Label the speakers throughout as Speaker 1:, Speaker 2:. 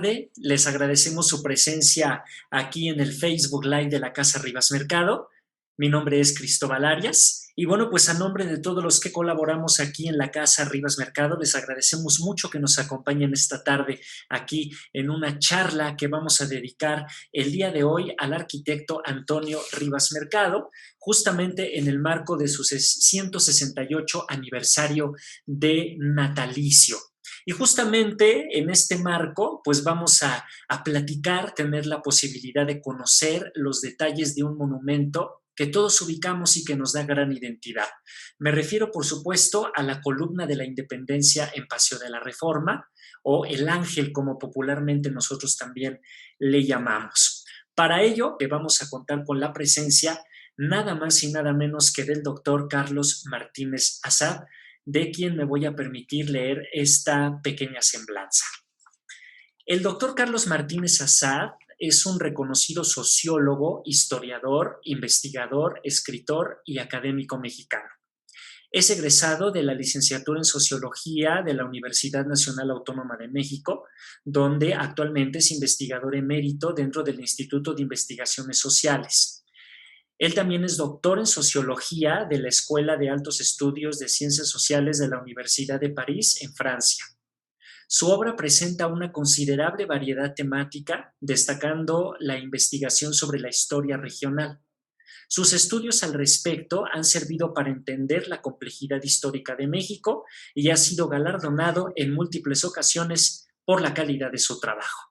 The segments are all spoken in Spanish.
Speaker 1: tarde. Les agradecemos su presencia aquí en el Facebook Live de la Casa Rivas Mercado. Mi nombre es Cristóbal Arias y bueno, pues a nombre de todos los que colaboramos aquí en la Casa Rivas Mercado, les agradecemos mucho que nos acompañen esta tarde aquí en una charla que vamos a dedicar el día de hoy al arquitecto Antonio Rivas Mercado, justamente en el marco de su 168 aniversario de natalicio. Y justamente en este marco, pues vamos a platicar, tener la posibilidad de conocer los detalles de un monumento que todos ubicamos y que nos da gran identidad. Me refiero, por supuesto, a la columna de la Independencia en Paseo de la Reforma, o el Ángel, como popularmente nosotros también le llamamos. Para ello, vamos a contar con la presencia nada más y nada menos que del doctor Carlos Martínez Assad, de quien me voy a permitir leer esta pequeña semblanza. El doctor Carlos Martínez Assad es un reconocido sociólogo, historiador, investigador, escritor y académico mexicano. Es egresado de la licenciatura en Sociología de la Universidad Nacional Autónoma de México, donde actualmente es investigador emérito dentro del Instituto de Investigaciones Sociales. Él también es doctor en Sociología de la Escuela de Altos Estudios de Ciencias Sociales de la Universidad de París, en Francia. Su obra presenta una considerable variedad temática, destacando la investigación sobre la historia regional. Sus estudios al respecto han servido para entender la complejidad histórica de México y ha sido galardonado en múltiples ocasiones por la calidad de su trabajo.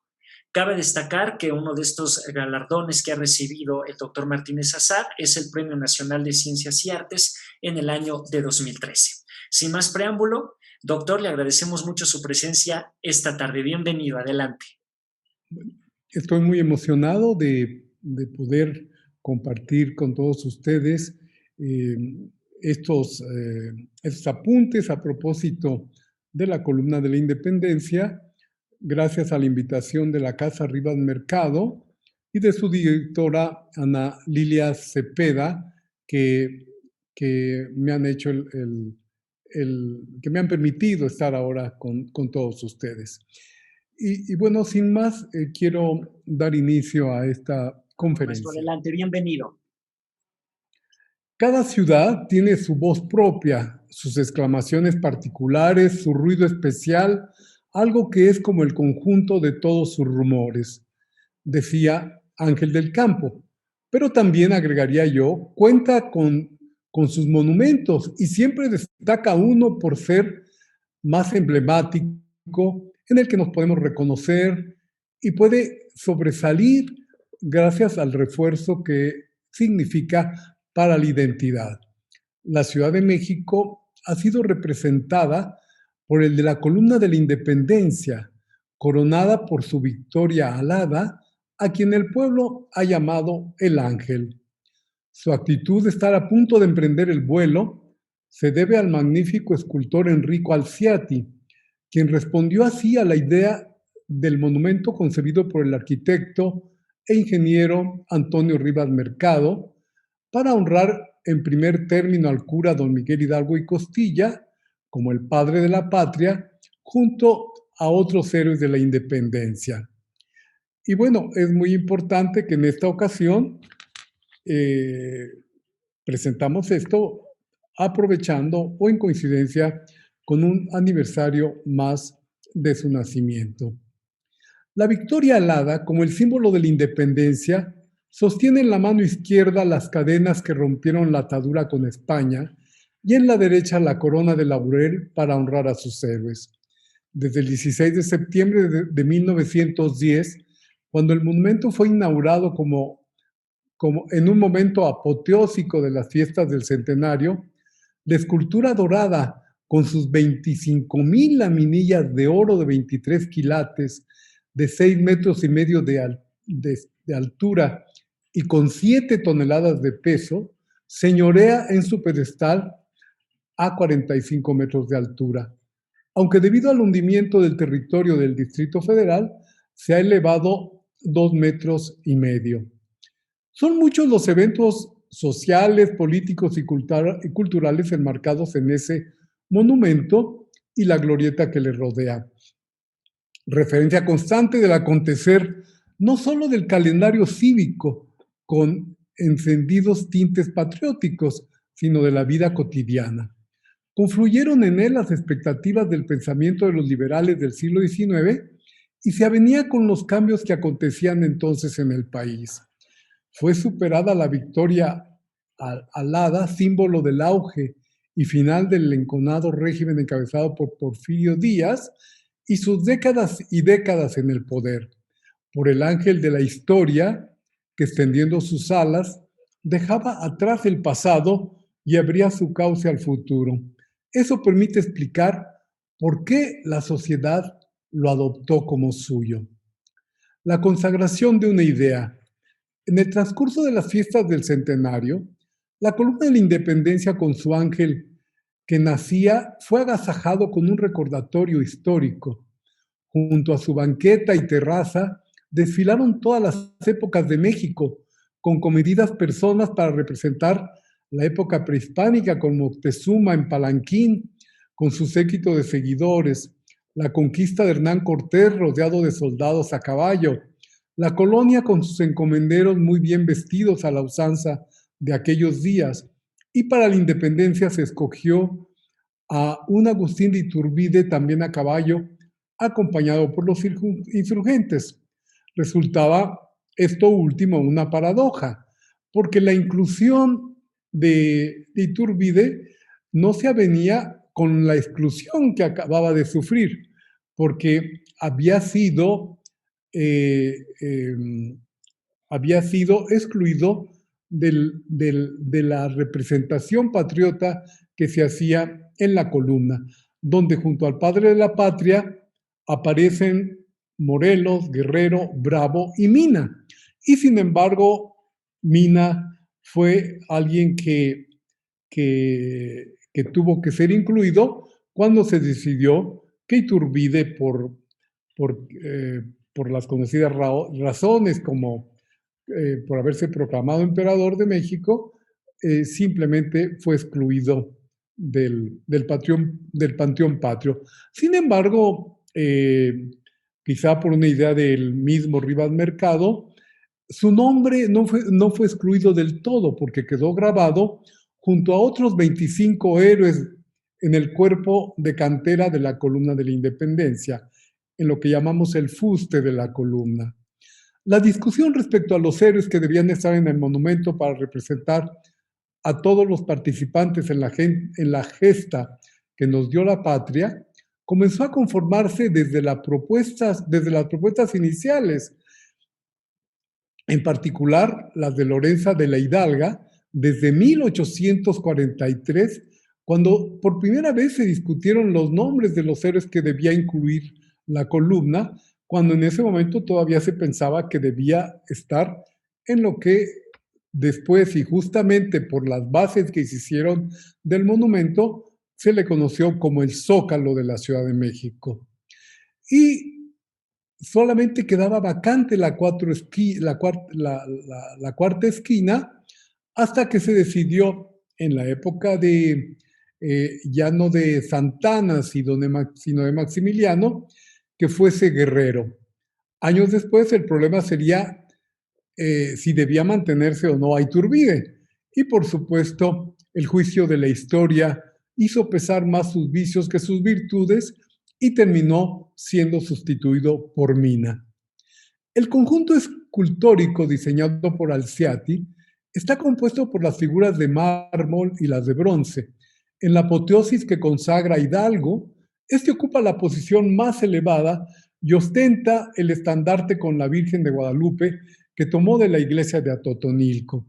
Speaker 1: Cabe destacar que uno de estos galardones que ha recibido el doctor Martínez Assad es el Premio Nacional de Ciencias y Artes en el año de 2013. Sin más preámbulo, doctor, le agradecemos mucho su presencia esta tarde. Bienvenido, adelante.
Speaker 2: Estoy muy emocionado de poder compartir con todos ustedes estos apuntes a propósito de la columna de la Independencia, gracias a la invitación de la Casa Rivas Mercado y de su directora Ana Lilia Cepeda, que me han hecho que me han permitido estar ahora con todos ustedes. Y bueno, sin más, quiero dar inicio a esta conferencia.
Speaker 1: Maestro, adelante, bienvenido.
Speaker 2: Cada ciudad tiene su voz propia, sus exclamaciones particulares, su ruido especial, algo que es como el conjunto de todos sus rumores, decía Ángel del Campo. Pero también, agregaría yo, cuenta con sus monumentos y siempre destaca uno por ser más emblemático, en el que nos podemos reconocer y puede sobresalir gracias al refuerzo que significa para la identidad. La Ciudad de México ha sido representada por el de la columna de la Independencia, coronada por su victoria alada, a quien el pueblo ha llamado el Ángel. Su actitud de estar a punto de emprender el vuelo se debe al magnífico escultor Enrico Alciati, quien respondió así a la idea del monumento concebido por el arquitecto e ingeniero Antonio Rivas Mercado para honrar en primer término al cura don Miguel Hidalgo y Costilla como el padre de la patria, junto a otros héroes de la independencia. Y bueno, es muy importante que en esta ocasión presentamos esto aprovechando o en coincidencia con un aniversario más de su nacimiento. La victoria alada, como el símbolo de la independencia, sostiene en la mano izquierda las cadenas que rompieron la atadura con España y en la derecha la corona de laurel para honrar a sus héroes. Desde el 16 de septiembre de 1910, cuando el monumento fue inaugurado como en un momento apoteósico de las fiestas del centenario, la escultura dorada con sus 25,000 laminillas de oro de 23 quilates, de 6,5 metros de altura y con 7 toneladas de peso, señorea en su pedestal a 45 metros de altura. Aunque debido al hundimiento del territorio del Distrito Federal, se ha elevado 2,5 metros. Son muchos los eventos sociales, políticos y culturales enmarcados en ese monumento y la glorieta que le rodea. referencia constante del acontecer no solo del calendario cívico con encendidos tintes patrióticos, sino de la vida cotidiana. Confluyeron en él las expectativas del pensamiento de los liberales del siglo XIX y se avenía con los cambios que acontecían entonces en el país. Fue superada la victoria alada, símbolo del auge y final del enconado régimen encabezado por Porfirio Díaz, y sus décadas y décadas en el poder, por el ángel de la historia que, extendiendo sus alas, dejaba atrás el pasado y abría su cauce al futuro. Eso permite explicar por qué la sociedad lo adoptó como suyo. La consagración de una idea. En el transcurso de las fiestas del centenario, la columna de la Independencia con su ángel que nacía fue agasajado con un recordatorio histórico. Junto a su banqueta y terraza desfilaron todas las épocas de México, con comedidas personas para representar la época prehispánica, con Moctezuma en palanquín, con su séquito de seguidores, la conquista de Hernán Cortés rodeado de soldados a caballo, la colonia con sus encomenderos muy bien vestidos a la usanza de aquellos días, y para la independencia se escogió a un Agustín de Iturbide también a caballo, acompañado por los insurgentes. Resultaba esto último una paradoja, porque la inclusión de Iturbide no se avenía con la exclusión que acababa de sufrir, porque había sido excluido de la representación patriota que se hacía en la columna, donde junto al padre de la patria aparecen Morelos, Guerrero, Bravo y Mina. Y sin embargo, Mina fue alguien que tuvo que ser incluido cuando se decidió que Iturbide, por las conocidas razones como por haberse proclamado emperador de México, simplemente fue excluido del panteón patrio. Sin embargo, quizá por una idea del mismo Rivas Mercado, su nombre no fue excluido del todo, porque quedó grabado junto a otros 25 héroes en el cuerpo de cantera de la columna de la Independencia, en lo que llamamos el fuste de la columna. La discusión respecto a los héroes que debían estar en el monumento para representar a todos los participantes en la gesta que nos dio la patria comenzó a conformarse desde las propuestas iniciales, en particular las de Lorenza de la Hidalga, desde 1843, cuando por primera vez se discutieron los nombres de los héroes que debía incluir la columna, cuando en ese momento todavía se pensaba que debía estar en lo que después, y justamente por las bases que se hicieron del monumento, se le conoció como el Zócalo de la Ciudad de México. Y solamente quedaba vacante la cuarta esquina hasta que se decidió en la época de, ya no de Santana, sino de Maximiliano, que fuese Guerrero. Años después el problema sería si debía mantenerse o no a Iturbide. Y por supuesto, el juicio de la historia hizo pesar más sus vicios que sus virtudes y terminó siendo sustituido por Mina. El conjunto escultórico diseñado por Alciati está compuesto por las figuras de mármol y las de bronce. En la apoteosis que consagra a Hidalgo, este ocupa la posición más elevada y ostenta el estandarte con la Virgen de Guadalupe que tomó de la iglesia de Atotonilco.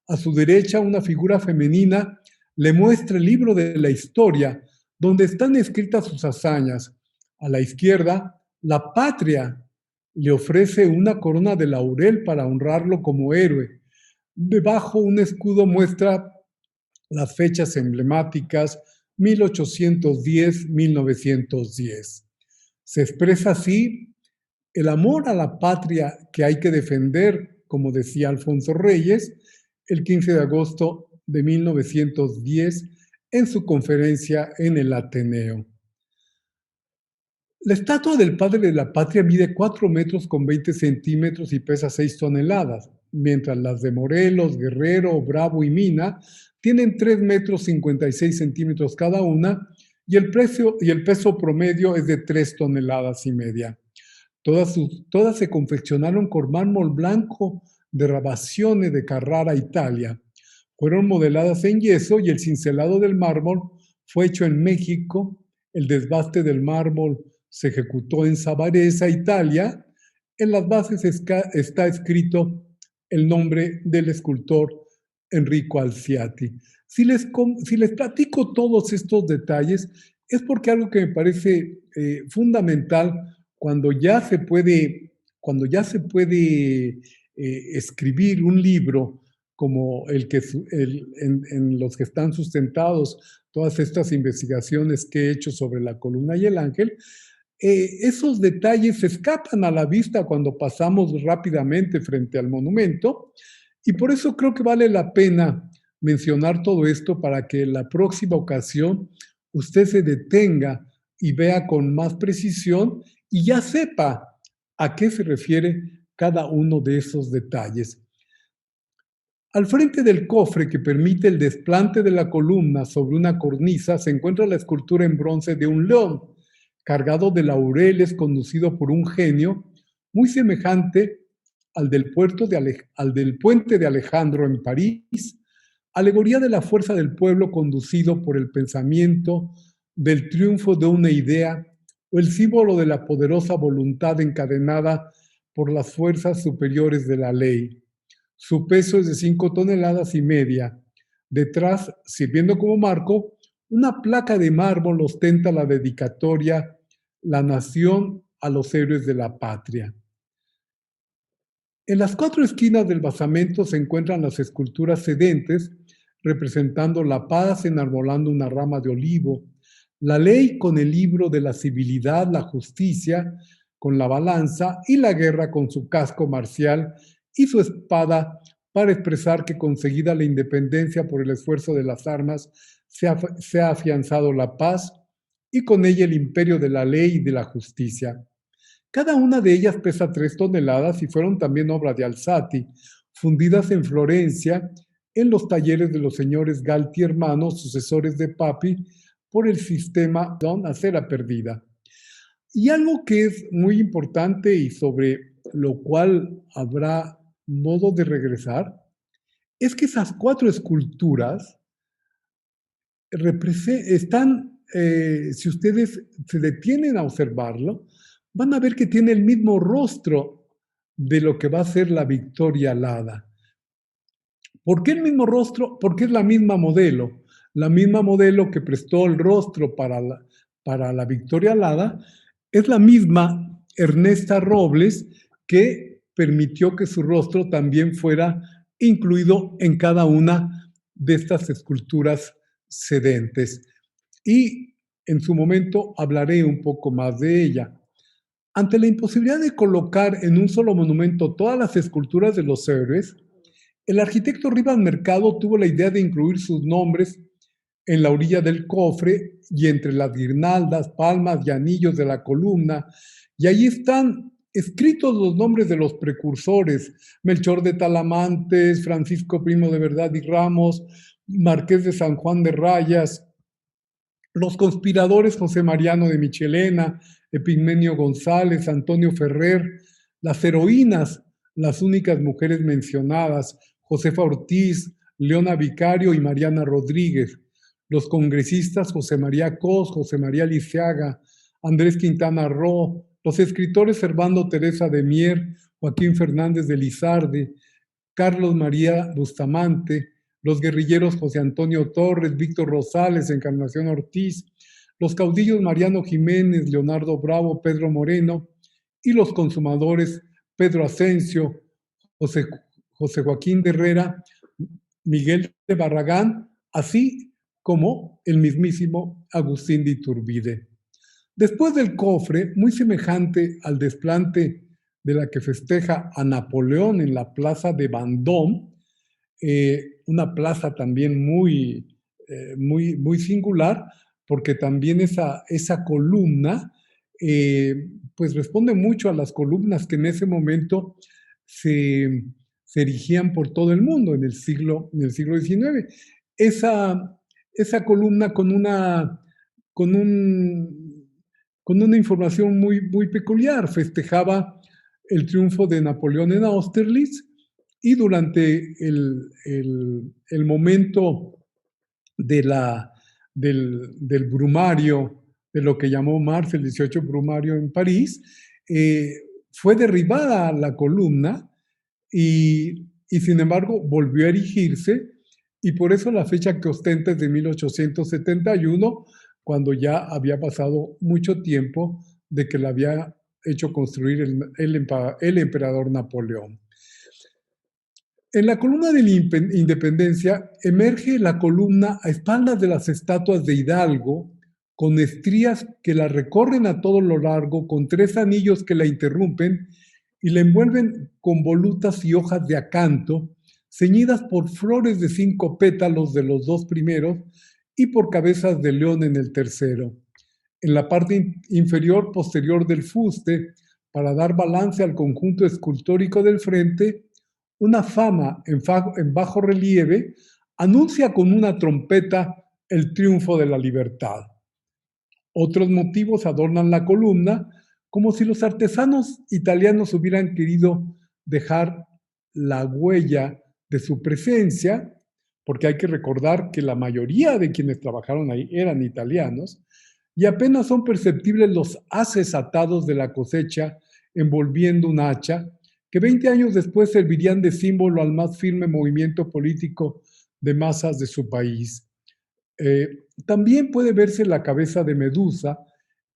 Speaker 2: A su derecha, una figura femenina le muestra el libro de la historia, donde están escritas sus hazañas. A la izquierda, la patria le ofrece una corona de laurel para honrarlo como héroe. Debajo, un escudo muestra las fechas emblemáticas 1810-1910. Se expresa así el amor a la patria que hay que defender, como decía Alfonso Reyes, el 15 de agosto de 1910 en su conferencia en el Ateneo. La estatua del padre de la patria mide 4 metros con 20 centímetros y pesa 6 toneladas, mientras las de Morelos, Guerrero, Bravo y Mina tienen 3 metros 56 centímetros cada una y el peso promedio es de 3 toneladas y media. Todas se confeccionaron con mármol blanco de Rabazione de Carrara, Italia. Fueron modeladas en yeso y el cincelado del mármol fue hecho en México. El desbaste del mármol se ejecutó en Savaresa, Italia. En las bases está escrito el nombre del escultor Enrico Alciati. Si les platico todos estos detalles, es porque algo que me parece fundamental cuando ya se puede escribir un libro como en los que están sustentados todas estas investigaciones que he hecho sobre la columna y el ángel, esos detalles se escapan a la vista cuando pasamos rápidamente frente al monumento y por eso creo que vale la pena mencionar todo esto para que la próxima ocasión usted se detenga y vea con más precisión y ya sepa a qué se refiere cada uno de esos detalles. Al frente del cofre que permite el desplante de la columna sobre una cornisa se encuentra la escultura en bronce de un león, cargado de laureles, conducido por un genio, muy semejante al del puente de Alejandro en París, alegoría de la fuerza del pueblo conducido por el pensamiento, del triunfo de una idea o el símbolo de la poderosa voluntad encadenada por las fuerzas superiores de la ley. Su peso es de 5 toneladas y media. Detrás, sirviendo como marco, una placa de mármol ostenta la dedicatoria La nación a los héroes de la patria. En las 4 esquinas del basamento se encuentran las esculturas sedentes representando la paz enarbolando una rama de olivo, la ley con el libro de la civilidad, la justicia con la balanza y la guerra con su casco marcial y su espada para expresar que conseguida la independencia por el esfuerzo de las armas se ha afianzado la paz y con ella el imperio de la ley y de la justicia. Cada una de ellas pesa 3 toneladas y fueron también obra de Alzati, fundidas en Florencia en los talleres de los señores Galti hermanos, sucesores de Papi, por el sistema Don a cera perdida. Y algo que es muy importante y sobre lo cual habrá modo de regresar, es que esas 4 esculturas están, si ustedes se detienen a observarlo, van a ver que tiene el mismo rostro de lo que va a ser la Victoria alada. ¿Por qué el mismo rostro? Porque es la misma modelo que prestó el rostro para la Victoria alada, es la misma Ernesta Robles que permitió que su rostro también fuera incluido en cada una de estas esculturas sedentes. Y en su momento hablaré un poco más de ella. Ante la imposibilidad de colocar en un solo monumento todas las esculturas de los héroes, el arquitecto Rivas Mercado tuvo la idea de incluir sus nombres en la orilla del cofre y entre las guirnaldas, palmas y anillos de la columna, y ahí están escritos los nombres de los precursores: Melchor de Talamantes, Francisco Primo de Verdad y Ramos, Marqués de San Juan de Rayas, los conspiradores José Mariano de Michelena, Epigmenio González, Antonio Ferrer, las heroínas, las únicas mujeres mencionadas, Josefa Ortiz, Leona Vicario y Mariana Rodríguez, los congresistas José María Cos, José María Liceaga, Andrés Quintana Roo, los escritores Servando Teresa de Mier, Joaquín Fernández de Lizarde, Carlos María Bustamante, los guerrilleros José Antonio Torres, Víctor Rosales, Encarnación Ortiz, los caudillos Mariano Jiménez, Leonardo Bravo, Pedro Moreno y los consumadores Pedro Asensio, José Joaquín de Herrera, Miguel de Barragán, así como el mismísimo Agustín de Iturbide. Después del cofre, muy semejante al desplante de la que festeja a Napoleón en la plaza de Vendôme, una plaza también muy singular, porque también esa columna pues responde mucho a las columnas que en ese momento se, se erigían por todo el mundo en el siglo XIX. Esa columna con, un, con una información muy peculiar festejaba el triunfo de Napoleón en Austerlitz y durante el momento de del brumario, de lo que llamó Marx el 18 brumario en París, eh, fue derribada la columna y sin embargo volvió a erigirse y por eso la fecha que ostenta es de 1871, cuando ya había pasado mucho tiempo de que la había hecho construir el emperador Napoleón. En la columna de la Independencia emerge la columna a espaldas de las estatuas de Hidalgo, con estrías que la recorren a todo lo largo, con 3 anillos que la interrumpen y la envuelven con volutas y hojas de acanto, ceñidas por flores de 5 pétalos de los 2 primeros y por cabezas de león en el tercero. En la parte inferior posterior del fuste, para dar balance al conjunto escultórico del frente, una fama en bajo relieve anuncia con una trompeta el triunfo de la libertad. Otros motivos adornan la columna, como si los artesanos italianos hubieran querido dejar la huella de su presencia, porque hay que recordar que la mayoría de quienes trabajaron ahí eran italianos, y apenas son perceptibles los haces atados de la cosecha envolviendo un hacha, que 20 años después servirían de símbolo al más firme movimiento político de masas de su país. También puede verse la cabeza de Medusa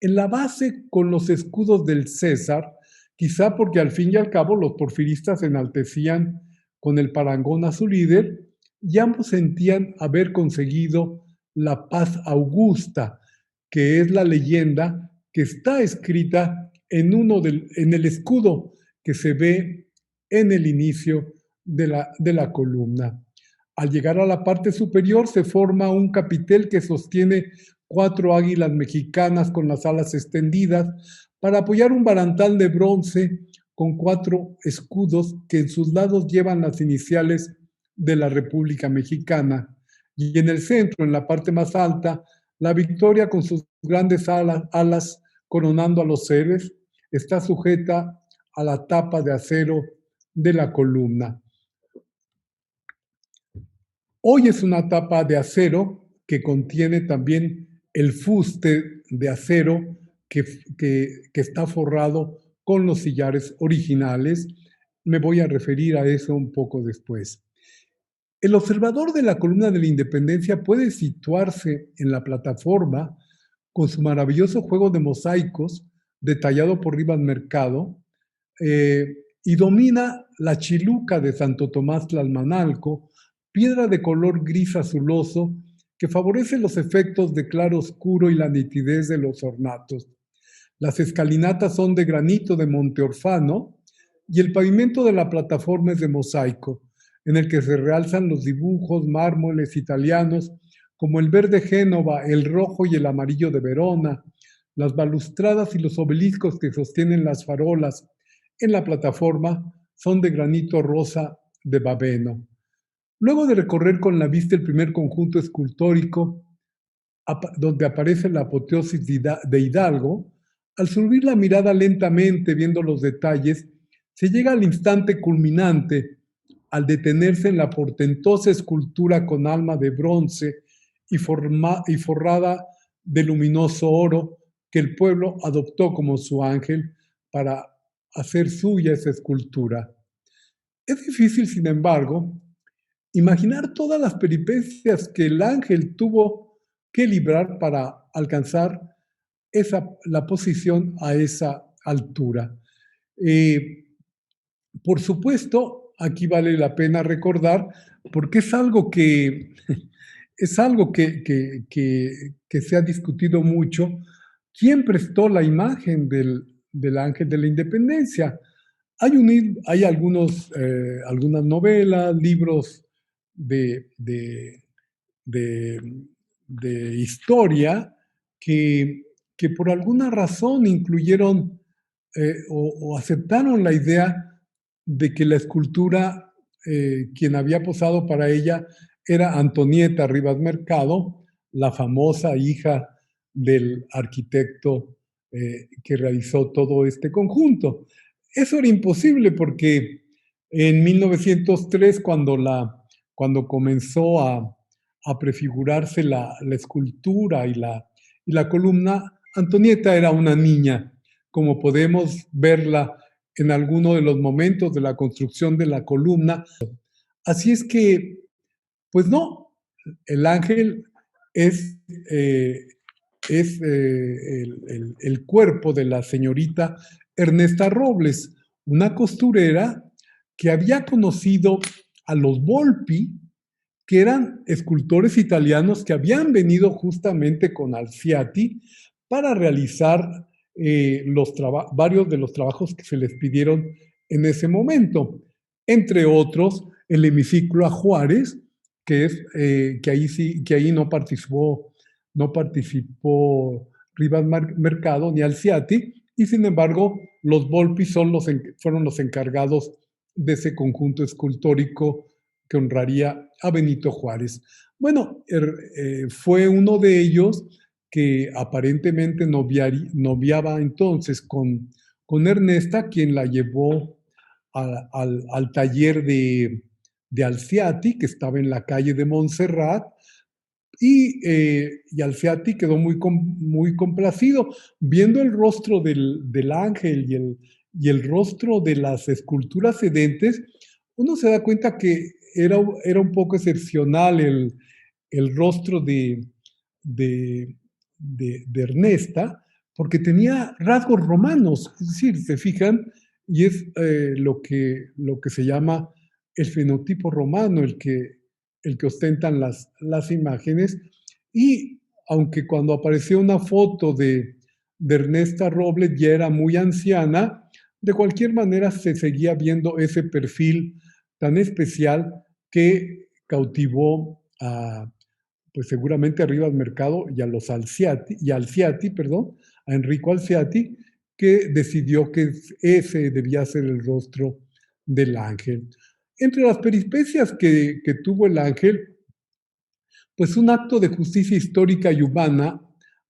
Speaker 2: en la base con los escudos del César, quizá porque al fin y al cabo los porfiristas enaltecían con el parangón a su líder y ambos sentían haber conseguido la paz augusta, que es la leyenda que está escrita en el escudo que se ve en el inicio de la columna. Al llegar a la parte superior se forma un capitel que sostiene 4 águilas mexicanas con las alas extendidas para apoyar un barantal de bronce con 4 escudos que en sus lados llevan las iniciales de la República Mexicana. Y en el centro, en la parte más alta, la victoria con sus grandes alas coronando a los héroes está sujeta a la tapa de acero de la columna. Hoy es una tapa de acero que contiene también el fuste de acero que está forrado con los sillares originales. Me voy a referir a eso un poco después. El observador de la columna de la Independencia puede situarse en la plataforma con su juego de mosaicos detallado por Rivas Mercado y domina la chiluca de Santo Tomás Tlalmanalco, piedra de color gris azuloso que favorece los efectos de claro oscuro y la nitidez de los ornatos. Las escalinatas son de granito de Monte Orfano y el pavimento de la plataforma es de mosaico, en el que se realzan los dibujos, mármoles italianos como el verde Génova, el rojo y el amarillo de Verona, las balustradas y los obeliscos que sostienen las farolas en la plataforma son de granito rosa de Babeno. Luego de recorrer con la vista el primer conjunto escultórico, donde aparece la apoteosis de Hidalgo, al subir la mirada lentamente viendo los detalles, se llega al instante culminante, al detenerse en la portentosa escultura con alma de bronce y forrada de luminoso oro que el pueblo adoptó como su ángel para hacer suya esa escultura. Es difícil, sin embargo, imaginar todas las peripecias que el ángel tuvo que librar para alcanzar la posición a esa altura. Por supuesto, aquí vale la pena recordar, porque es algo es algo que se ha discutido mucho, quién prestó la imagen del ángel de la independencia. Hay algunas novelas, libros de, de, de, de historia que que por alguna razón incluyeron o aceptaron la idea de que la escultura, quien había posado para ella, era Antonieta Rivas Mercado, la famosa hija del arquitecto que realizó todo este conjunto. Eso era imposible porque en 1903, cuando comenzó a prefigurarse la escultura y la columna, Antonieta era una niña, como podemos verla en alguno de los momentos de la construcción de la columna. Así es que, pues no, el ángel es, eh, el cuerpo de la señorita Ernesta Robles, una costurera que había conocido a los Volpi, que eran escultores italianos que habían venido justamente con Alciati para realizar varios de los trabajos que se les pidieron en ese momento. Entre otros, el hemiciclo a Juárez, que ahí no participó Rivas Mercado ni Alciati, y sin embargo los Volpi fueron los encargados de ese conjunto escultórico que honraría a Benito Juárez. Bueno, fue uno de ellos que aparentemente noviaba entonces con Ernesta, quien la llevó al taller de Alciati, que estaba en la calle de Montserrat, y Alciati quedó muy complacido. Viendo el rostro del ángel y el rostro de las esculturas sedentes, uno se da cuenta que era un poco excepcional el rostro de, de Ernesta, porque tenía rasgos romanos, es decir, se fijan, y es lo que se llama el fenotipo romano, el que ostentan las imágenes, y aunque cuando apareció una foto de Ernesta Robles ya era muy anciana, de cualquier manera se seguía viendo ese perfil tan especial que cautivó a, pues seguramente a Rivas Mercado y Alciati, perdón, a Enrico Alciati, que decidió que ese debía ser el rostro del ángel. Entre las peripecias que tuvo el ángel, pues un acto de justicia histórica y humana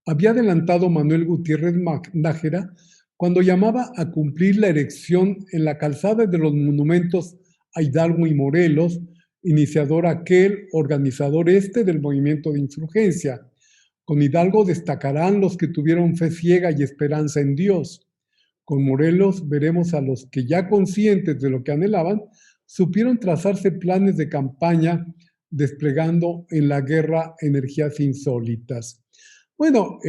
Speaker 2: había adelantado Manuel Gutiérrez Nájera cuando llamaba a cumplir la erección en la calzada de los monumentos a Hidalgo y Morelos, iniciador aquel, organizador este del movimiento de insurgencia. Con Hidalgo destacarán los que tuvieron fe ciega y esperanza en Dios. Con Morelos veremos a los que ya conscientes de lo que anhelaban, supieron trazarse planes de campaña desplegando en la guerra energías insólitas. Bueno,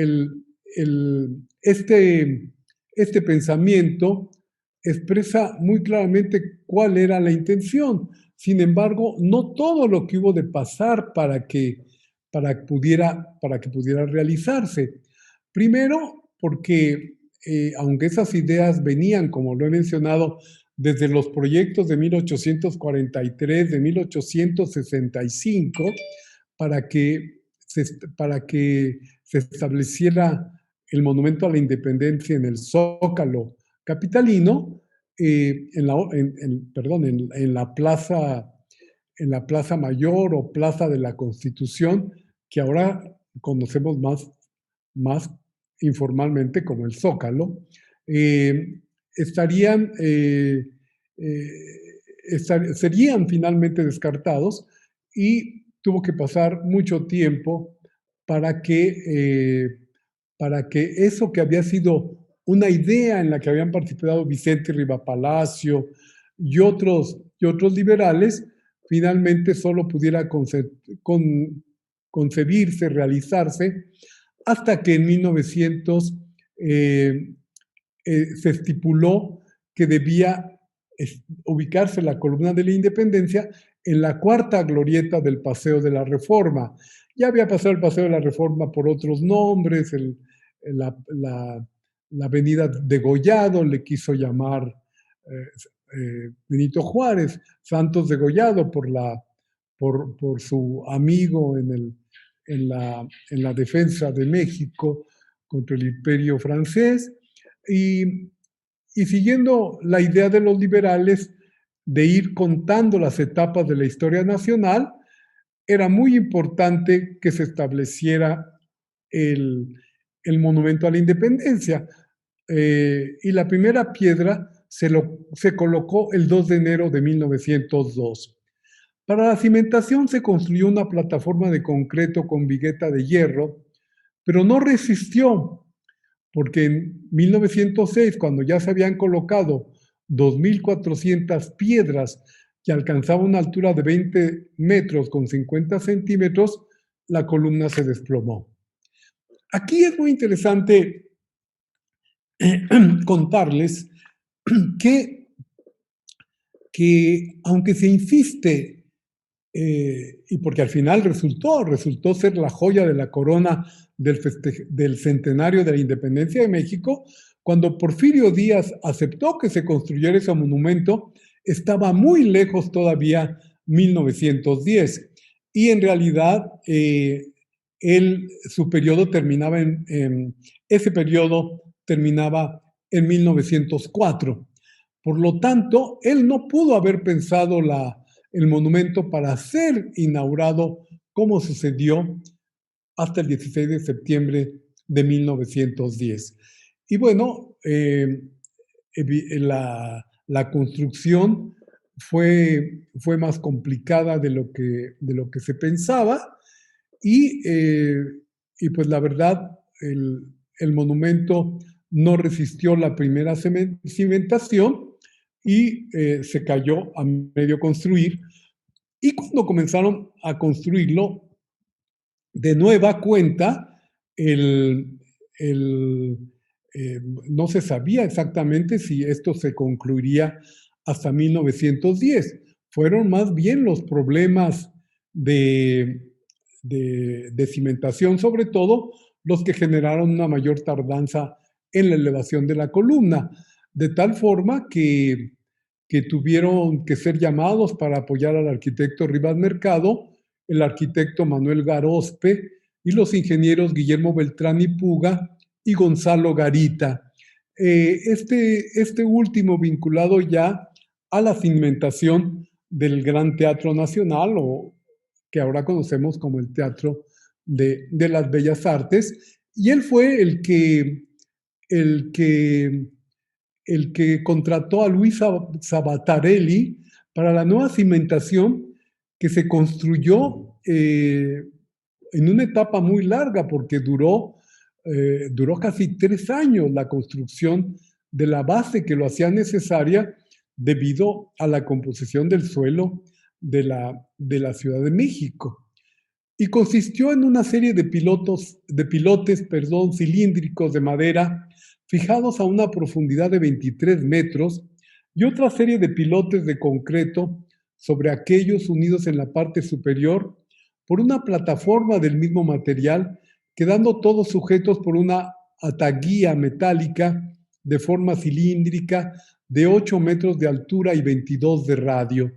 Speaker 2: este pensamiento expresa muy claramente cuál era la intención. Sin embargo, no todo lo que hubo de pasar para que pudiera realizarse. Primero, porque aunque esas ideas venían, como lo he mencionado, desde los proyectos de 1843, de 1865, para que para que se estableciera el monumento a la independencia en el Zócalo capitalino, en la Plaza Mayor o Plaza de la Constitución, que ahora conocemos más informalmente como el Zócalo, eh, estarían, serían finalmente descartados, y tuvo que pasar mucho tiempo para para que eso que había sido una idea en la que habían participado Vicente Rivapalacio y otros liberales, finalmente solo pudiera concebirse, realizarse, hasta que en 1900 se estipuló que debía ubicarse la columna de la Independencia en la cuarta glorieta del Paseo de la Reforma. Ya había pasado el Paseo de la Reforma por otros nombres, la avenida Degollado le quiso llamar Benito Juárez, Santos Degollado por su amigo en la defensa de México contra el imperio francés, y siguiendo la idea de los liberales de ir contando las etapas de la historia nacional, era muy importante que se estableciera el monumento a la independencia. Y la primera piedra se colocó el 2 de enero de 1902. Para la cimentación se construyó una plataforma de concreto con vigueta de hierro, pero no resistió, porque en 1906, cuando ya se habían colocado 2.400 piedras que alcanzaban una altura de 20 metros con 50 centímetros, la columna se desplomó. Aquí es muy interesante contarles que aunque se insiste, y porque al final resultó ser la joya de la corona del centenario de la independencia de México, cuando Porfirio Díaz aceptó que se construyera ese monumento, estaba muy lejos todavía 1910. Y en realidad su periodo terminaba ese periodo terminaba en 1904. Por lo tanto, él no pudo haber pensado el monumento para ser inaugurado como sucedió hasta el 16 de septiembre de 1910. Y bueno, la construcción fue más complicada de lo que se pensaba y pues la verdad el monumento no resistió la primera cimentación y se cayó a medio construir. Y cuando comenzaron a construirlo, de nueva cuenta, no se sabía exactamente si esto se concluiría hasta 1910. Fueron más bien los problemas de cimentación, sobre todo, los que generaron una mayor tardanza en la elevación de la columna, de tal forma que tuvieron que ser llamados para apoyar al arquitecto Rivas Mercado, el arquitecto Manuel Garospe y los ingenieros Guillermo Beltrán y Puga y Gonzalo Garita. Este último vinculado ya a la cimentación del Gran Teatro Nacional, o que ahora conocemos como el Teatro de las Bellas Artes, y él fue el que contrató a Luis Sabatarelli para la nueva cimentación que se construyó en una etapa muy larga, porque duró casi 3 años la construcción de la base que lo hacía necesaria debido a la composición del suelo de la Ciudad de México. Y consistió en una serie de pilotes cilíndricos de madera fijados a una profundidad de 23 metros y otra serie de pilotes de concreto sobre aquellos unidos en la parte superior por una plataforma del mismo material, quedando todos sujetos por una ataguía metálica de forma cilíndrica de 8 metros de altura y 22 de radio.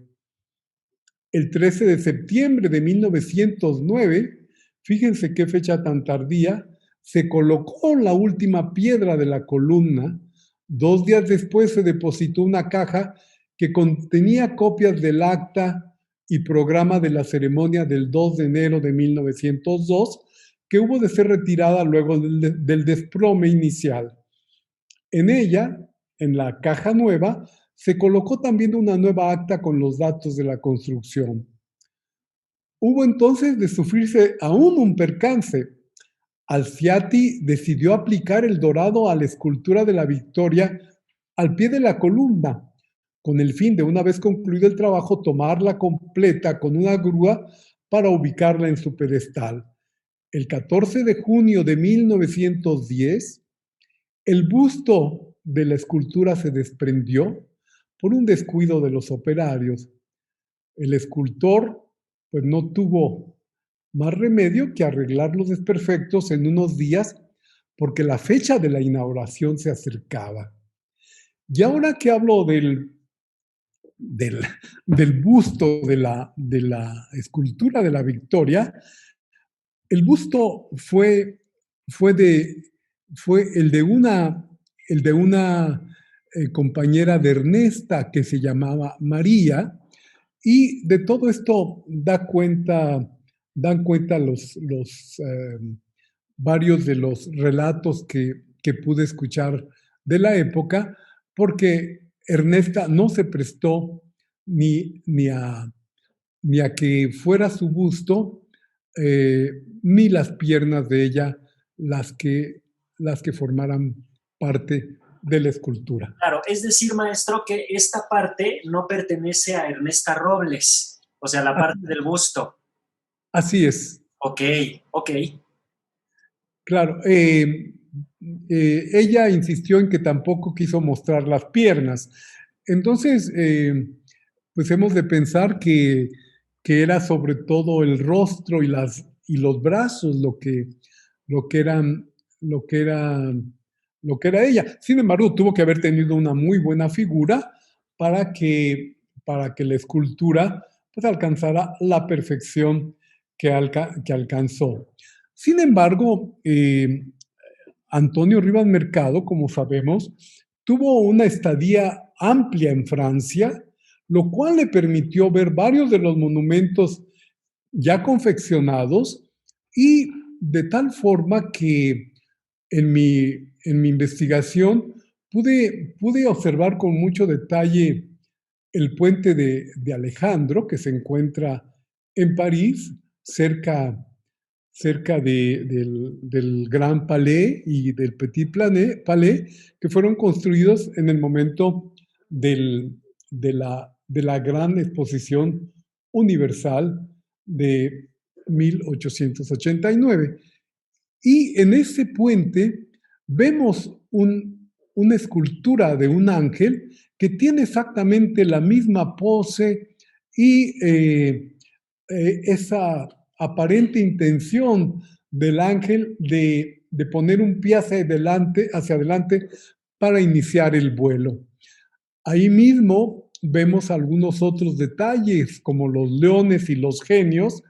Speaker 2: El 13 de septiembre de 1909, fíjense qué fecha tan tardía, se colocó la última piedra de la columna. 2 días después se depositó una caja que contenía copias del acta y programa de la ceremonia del 2 de enero de 1902, que hubo de ser retirada luego del desplome inicial. En ella, en la caja nueva, se colocó también una nueva acta con los datos de la construcción. Hubo entonces de sufrirse aún un percance. Alciati decidió aplicar el dorado a la escultura de la Victoria al pie de la columna, con el fin de, una vez concluido el trabajo, tomarla completa con una grúa para ubicarla en su pedestal. El 14 de junio de 1910, el busto de la escultura se desprendió por un descuido de los operarios. El escultor pues no tuvo más remedio que arreglar los desperfectos en unos días, porque la fecha de la inauguración se acercaba. Y ahora que hablo del busto de la escultura de la Victoria, el busto fue fue el de una compañera de Ernesta que se llamaba María, y de todo esto dan cuenta varios de los relatos que pude escuchar de la época, porque Ernesta no se prestó ni, ni, a, ni a que fuera su busto, ni las piernas de ella las que formaran parte de la escultura.
Speaker 1: Claro, es decir, maestro, que esta parte no pertenece a Ernesta Robles, o sea, la parte del busto.
Speaker 2: Así es.
Speaker 1: Ok, ok.
Speaker 2: Claro, ella insistió en que tampoco quiso mostrar las piernas. Entonces, pues hemos de pensar que era sobre todo el rostro y los brazos lo que eran, lo que eran, lo que era ella. Sin embargo, tuvo que haber tenido una muy buena figura para para que la escultura pues, alcanzara la perfección que alcanzó. Sin embargo, Antonio Rivas Mercado, como sabemos, tuvo una estadía amplia en Francia, lo cual le permitió ver varios de los monumentos ya confeccionados y de tal forma que en mi investigación pude observar con mucho detalle el puente de Alejandro, que se encuentra en París, cerca del Gran Palais y del Palais, que fueron construidos en el momento de la gran exposición universal de 1889. Y en ese puente vemos una escultura de un ángel que tiene exactamente la misma pose y esa aparente intención del ángel de poner un pie hacia adelante para iniciar el vuelo. Ahí mismo vemos algunos otros detalles, como los leones y los genios,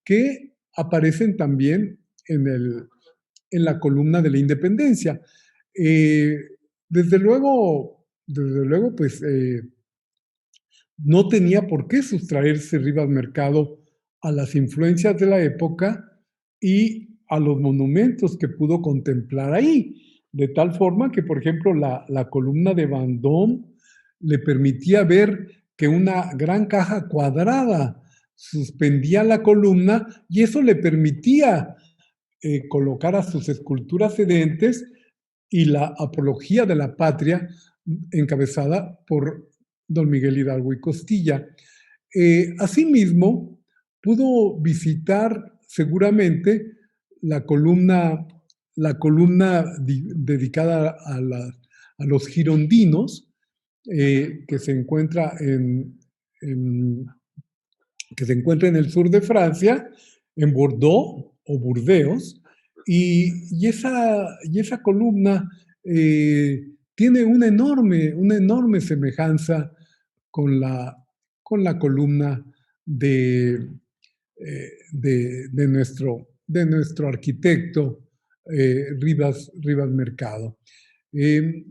Speaker 2: que aparecen también en la columna de la independencia. Eh, desde luego, pues no tenía por qué sustraerse Rivas Mercado a las influencias de la época y a los monumentos que pudo contemplar ahí. De tal forma que, por ejemplo, la columna de Vendôme le permitía ver que una gran caja cuadrada suspendía la columna y eso le permitía colocar a sus esculturas sedentes y la apología de la patria encabezada por don Miguel Hidalgo y Costilla. Asimismo, pudo visitar seguramente la columna, la columna dedicada a los girondinos, que se encuentra en, que se encuentra en el sur de Francia, en Bordeaux o Burdeos, y esa columna tiene una enorme semejanza con con la columna de, de nuestro arquitecto Rivas Mercado. Eh,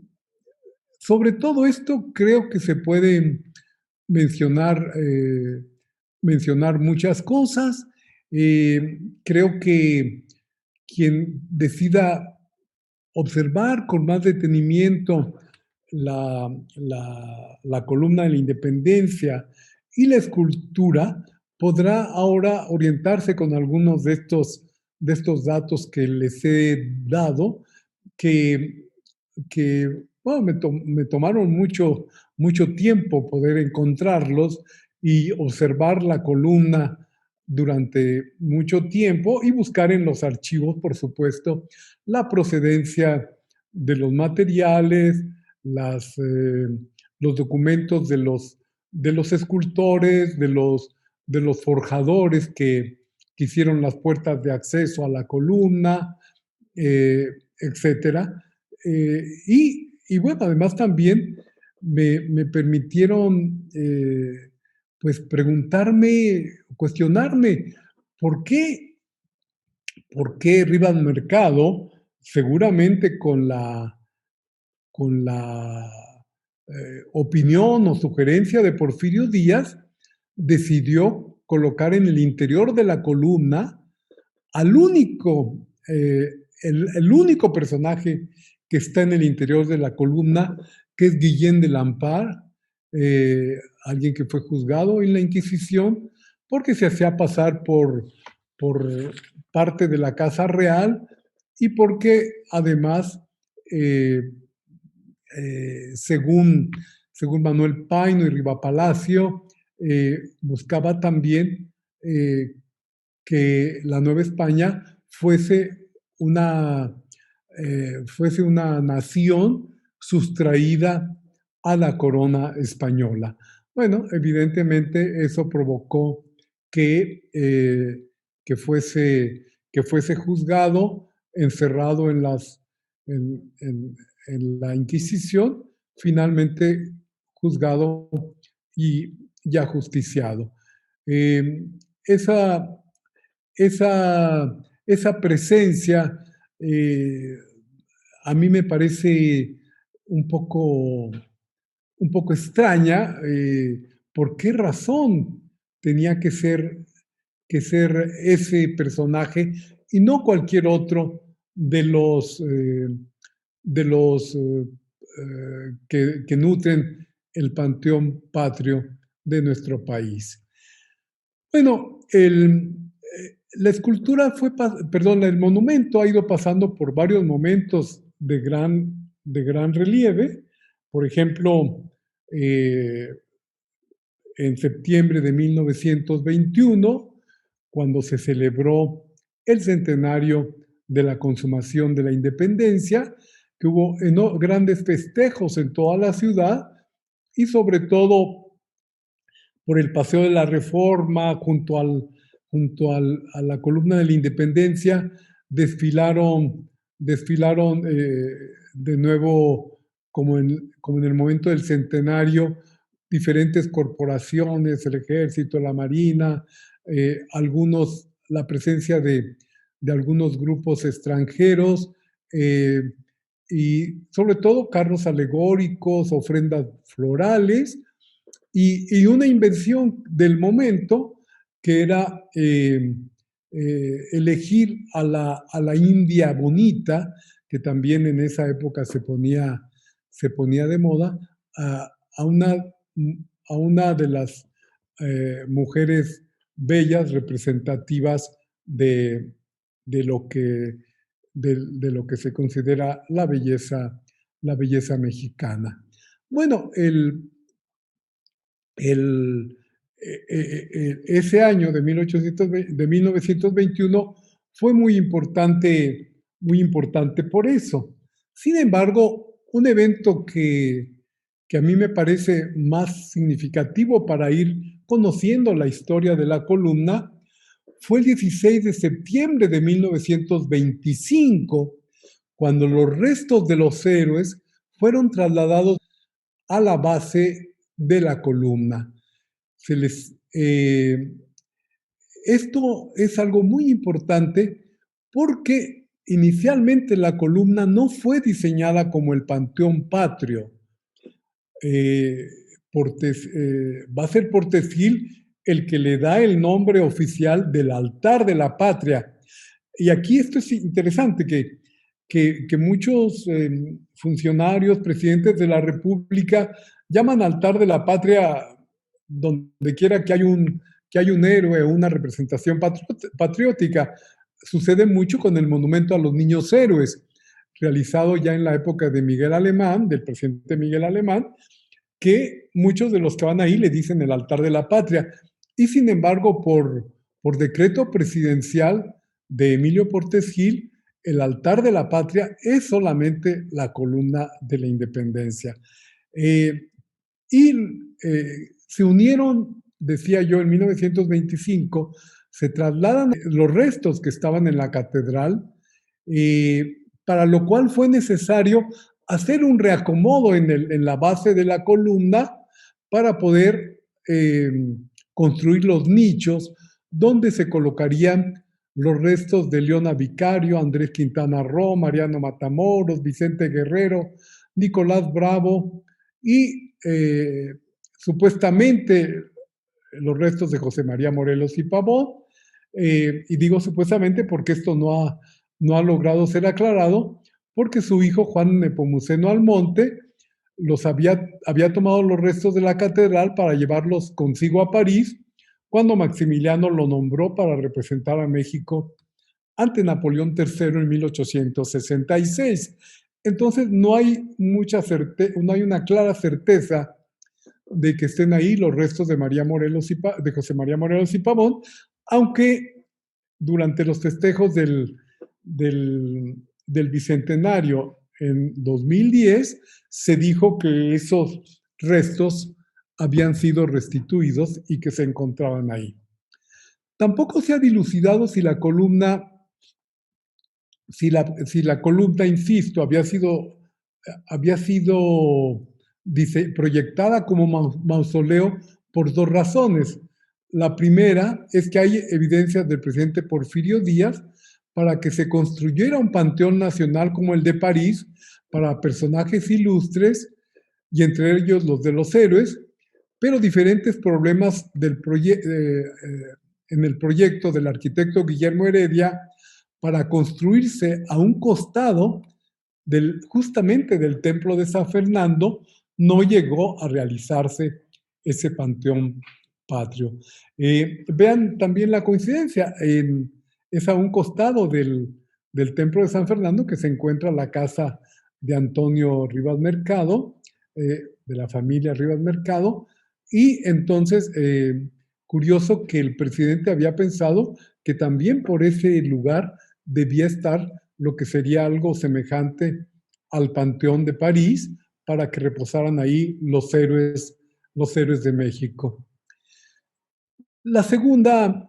Speaker 2: sobre todo esto creo que se pueden mencionar, mencionar muchas cosas. Creo que quien decida observar con más detenimiento la columna de la independencia y la escultura podrá ahora orientarse con algunos de estos datos que les he dado, que, que bueno, me tomaron mucho tiempo poder encontrarlos y observar la columna durante mucho tiempo y buscar en los archivos, por supuesto, la procedencia de los materiales, los documentos de los escultores, de los forjadores que hicieron las puertas de acceso a la columna, etcétera. Y bueno, además también me permitieron pues preguntarme, cuestionarme, ¿por qué, ¿por qué Rivas Mercado seguramente con la opinión o sugerencia de Porfirio Díaz, decidió colocar en el interior de la columna al único, el único personaje que está en el interior de la columna, que es Guillén de Lampar, alguien que fue juzgado en la Inquisición porque se hacía pasar por parte de la Casa Real y porque además, eh, según, según Manuel Paino y Rivapalacio, buscaba también que la Nueva España fuese una nación sustraída a la corona española. Bueno, evidentemente eso provocó que, que fuese juzgado, encerrado en la Inquisición, finalmente juzgado y ajusticiado. Eh, esa, esa presencia eh, a mí me parece un poco, un poco extraña. ¿Por qué razón tenía que ser ese personaje y no cualquier otro de los que nutren el panteón patrio de nuestro país? Bueno, la escultura perdón, el monumento ha ido pasando por varios momentos de gran relieve. Por ejemplo, en septiembre de 1921, cuando se celebró el centenario de la consumación de la independencia, que hubo grandes festejos en toda la ciudad y sobre todo por el Paseo de la Reforma, a la columna de la Independencia, desfilaron de nuevo, como en el momento del centenario, diferentes corporaciones, el Ejército, la Marina, la presencia de algunos grupos extranjeros, y sobre todo carros alegóricos, ofrendas florales, una invención del momento que era elegir a la India bonita, que también en esa época se ponía de moda, a una de las mujeres bellas representativas de, de, lo que, de lo que se considera la belleza mexicana. Bueno, ese año de 1921 fue muy importante por eso. Sin embargo, un evento que a mí me parece más significativo para ir conociendo la historia de la columna fue el 16 de septiembre de 1925, cuando los restos de los héroes fueron trasladados a la base de la columna. Esto es algo muy importante porque inicialmente la columna no fue diseñada como el Panteón Patrio. Va a ser Portesil el que le da el nombre oficial del altar de la patria. Y aquí esto es interesante, que muchos funcionarios, presidentes de la República, llaman altar de la patria donde quiera que hay un héroe o una representación patriótica. Sucede mucho con el monumento a los niños héroes, realizado ya en la época de Miguel Alemán, del presidente Miguel Alemán, que muchos de los que van ahí le dicen el altar de la patria. Y sin embargo, por decreto presidencial de Emilio Portes Gil, el altar de la patria es solamente la columna de la independencia. Se unieron, decía yo, en 1925, se trasladan los restos que estaban en la catedral, para lo cual fue necesario hacer un reacomodo en la base de la columna para poder construir los nichos donde se colocarían los restos de Leona Vicario, Andrés Quintana Roo, Mariano Matamoros, Vicente Guerrero, Nicolás Bravo y supuestamente los restos de José María Morelos y Pavón. Y digo supuestamente porque esto no ha logrado ser aclarado, porque su hijo Juan Nepomuceno Almonte había tomado los restos de la catedral para llevarlos consigo a París cuando Maximiliano lo nombró para representar a México ante Napoleón III en 1866. Entonces no hay no hay una clara certeza de que estén ahí los restos de de José María Morelos y Pavón, aunque durante los festejos del Bicentenario en 2010 se dijo que esos restos habían sido restituidos y que se encontraban ahí. Tampoco se ha dilucidado si la columna, insisto, había sido proyectada como mausoleo por dos razones. La primera es que hay evidencias del presidente Porfirio Díaz para que se construyera un panteón nacional como el de París para personajes ilustres y entre ellos los de los héroes, pero diferentes problemas en el proyecto del arquitecto Guillermo Heredia para construirse a un costado justamente del templo de San Fernando, no llegó a realizarse ese panteón patrio. Vean también la coincidencia, es a un costado del templo de San Fernando que se encuentra la casa de Antonio Rivas Mercado, de la familia Rivas Mercado, y entonces curioso que el presidente había pensado que también por ese lugar debía estar lo que sería algo semejante al Panteón de París para que reposaran ahí los héroes de México. La segunda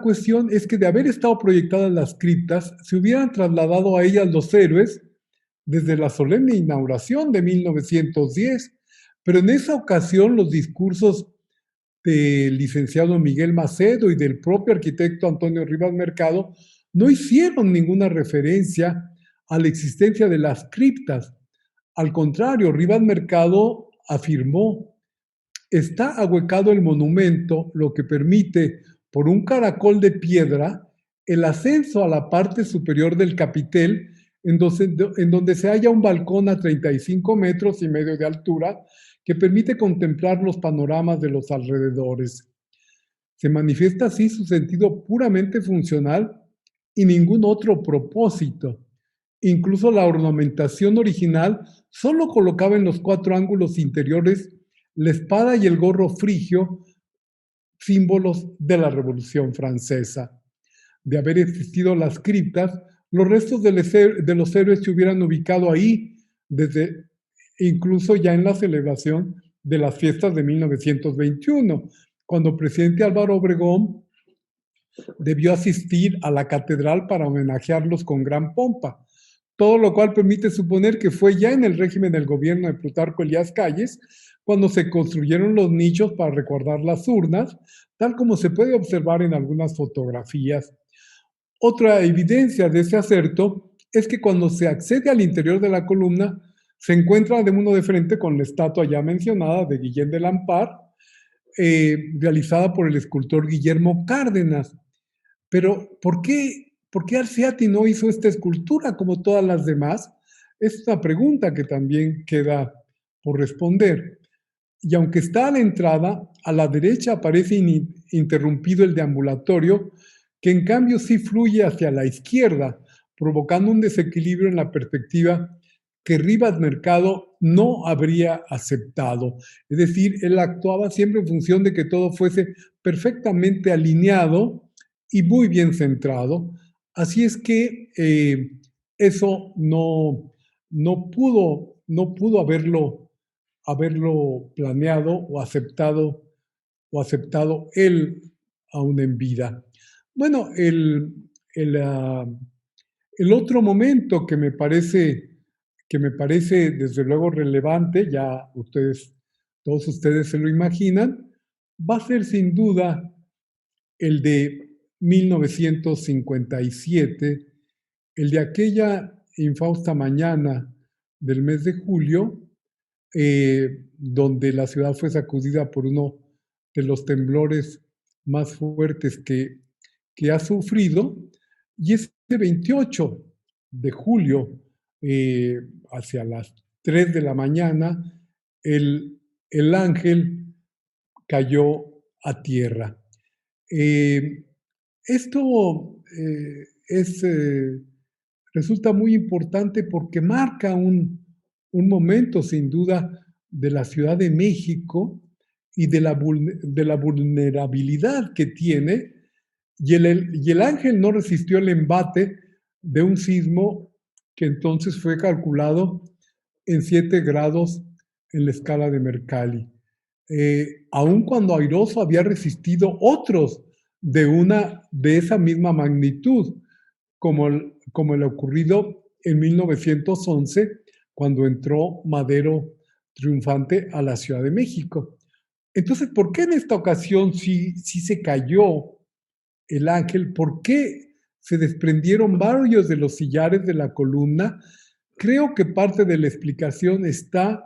Speaker 2: cuestión es que de haber estado proyectadas las criptas, se hubieran trasladado a ellas los héroes desde la solemne inauguración de 1910, pero en esa ocasión los discursos del licenciado Miguel Macedo y del propio arquitecto Antonio Rivas Mercado no hicieron ninguna referencia a la existencia de las criptas. Al contrario, Rivas Mercado afirmó: está ahuecado el monumento, lo que permite, por un caracol de piedra, el ascenso a la parte superior del capitel, en donde se halla un balcón a 35 metros y medio de altura, que permite contemplar los panoramas de los alrededores. Se manifiesta así su sentido puramente funcional y ningún otro propósito. Incluso la ornamentación original solo colocaba en los 4 ángulos interiores la espada y el gorro frigio, símbolos de la Revolución Francesa. De haber existido las criptas, los restos de los héroes se hubieran ubicado ahí, incluso ya en la celebración de las fiestas de 1921, cuando el presidente Álvaro Obregón debió asistir a la catedral para homenajearlos con gran pompa, todo lo cual permite suponer que fue ya en el régimen del gobierno de Plutarco Elías Calles cuando se construyeron los nichos para recordar las urnas, tal como se puede observar en algunas fotografías. Otra evidencia de ese acerto es que cuando se accede al interior de la columna, se encuentra de uno de frente con la estatua ya mencionada de Guillén de Lampar, realizada por el escultor Guillermo Cárdenas. Pero ¿por qué Arciati no hizo esta escultura como todas las demás? Es una pregunta que también queda por responder. Y aunque está a la entrada, a la derecha aparece interrumpido el deambulatorio, que en cambio sí fluye hacia la izquierda, provocando un desequilibrio en la perspectiva que Rivas Mercado no habría aceptado. Es decir, él actuaba siempre en función de que todo fuese perfectamente alineado y muy bien centrado. Así es que eso no pudo haberlo planeado o aceptado él aún en vida. Bueno, el otro momento que me parece desde luego relevante, ya todos ustedes se lo imaginan, va a ser sin duda el de 1957, el de aquella infausta mañana del mes de julio, donde la ciudad fue sacudida por uno de los temblores más fuertes que ha sufrido. Y ese 28 de julio, hacia las 3 de la mañana, el ángel cayó a tierra. Esto resulta muy importante porque marca un momento, sin duda, de la Ciudad de México y de la vulnerabilidad que tiene. Y el ángel no resistió el embate de un sismo que entonces fue calculado en 7 grados en la escala de Mercalli. Aun cuando airoso había resistido otros de esa misma magnitud, como el ocurrido en 1911, cuando entró Madero triunfante a la Ciudad de México. Entonces, ¿por qué en esta ocasión sí se cayó el ángel? ¿Por qué se desprendieron varios de los sillares de la columna? Creo que parte de la explicación está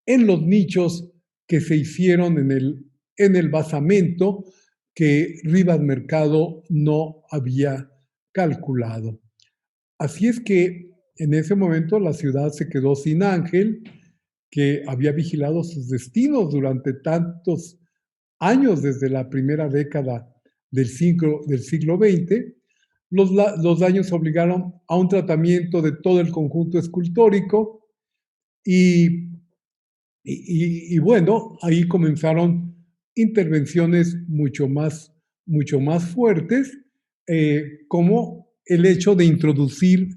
Speaker 2: en los nichos que se hicieron en el basamento que Rivas Mercado no había calculado. Así es que en ese momento la ciudad se quedó sin ángel, que había vigilado sus destinos durante tantos años desde la primera década del siglo XX. Los daños obligaron a un tratamiento de todo el conjunto escultórico y bueno, ahí comenzaron intervenciones mucho más fuertes, como el hecho de introducir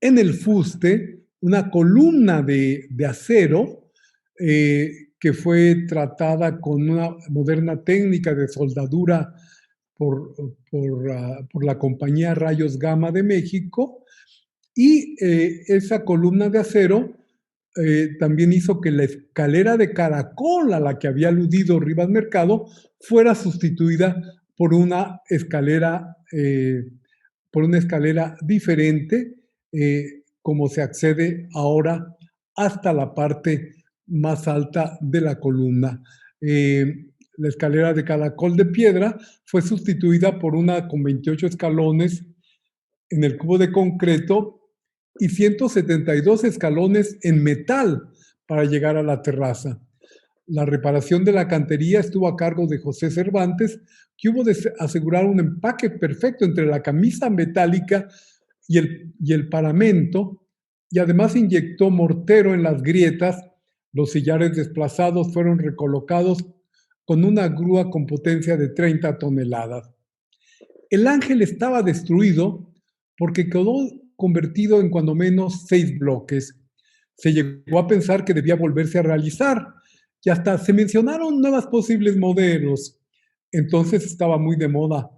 Speaker 2: en el fuste una columna de acero que fue tratada con una moderna técnica de soldadura por la compañía Rayos Gamma de México, y esa columna de acero también hizo que la escalera de caracol a la que había aludido Rivas Mercado fuera sustituida por una escalera diferente, como se accede ahora hasta la parte más alta de la columna. La escalera de caracol de piedra fue sustituida por una con 28 escalones en el cubo de concreto y 172 escalones en metal para llegar a la terraza. La reparación de la cantería estuvo a cargo de José Cervantes, que hubo de asegurar un empaque perfecto entre la camisa metálica y el paramento, y además inyectó mortero en las grietas. Los sillares desplazados fueron recolocados con una grúa con potencia de 30 toneladas. El ángel estaba destruido porque quedó convertido en cuando menos 6 bloques. Se llegó a pensar que debía volverse a realizar y hasta se mencionaron nuevas posibles modelos. Entonces estaba muy de moda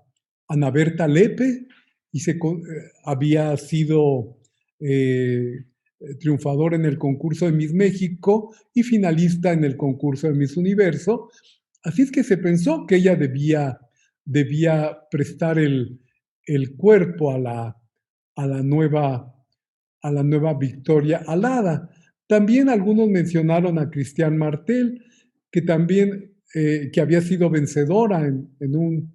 Speaker 2: Ana Berta Lepe y había sido triunfador en el concurso de Miss México y finalista en el concurso de Miss Universo. Así es que se pensó que ella debía prestar el cuerpo a la nueva Victoria Alada. También algunos mencionaron a Cristian Martel, que también que había sido vencedora en un